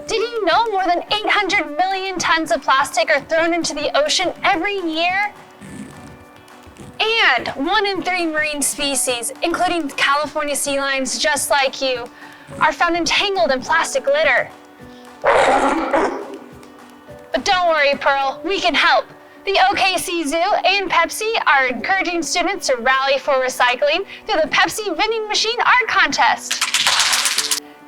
Did you know more than 800 million tons of plastic are thrown into the ocean every year? And 1 in 3 marine species, including California sea lions just like you, are found entangled in plastic litter. But don't worry, Pearl, we can help. The OKC Zoo and Pepsi are encouraging students to rally for recycling through the Pepsi Vending Machine Art Contest.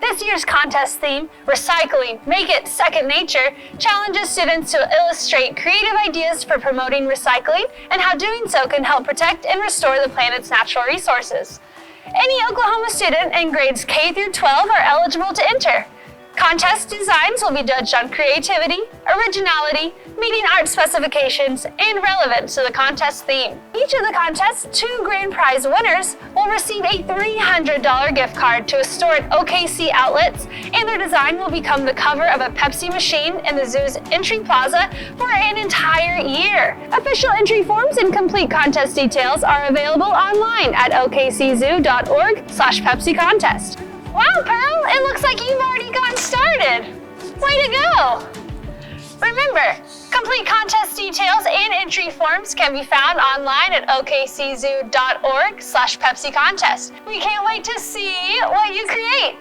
This year's contest theme, Recycling, Make It Second Nature, challenges students to illustrate creative ideas for promoting recycling and how doing so can help protect and restore the planet's natural resources. Any Oklahoma student in grades K through 12 are eligible to enter. Contest designs will be judged on creativity, originality, meeting art specifications, and relevance to the contest theme. Each of the contest's 2 grand prize winners will receive a $300 gift card to a store at OKC outlets, and their design will become the cover of a Pepsi machine in the zoo's entry plaza for an entire year. Official entry forms and complete contest details are available online at okczoo.org/Pepsi contest. Wow, Pearl, it looks like you've already gotten started. Way to go! Remember, complete contest details and entry forms can be found online at okczoo.org/Pepsi contest. We can't wait to see what you create.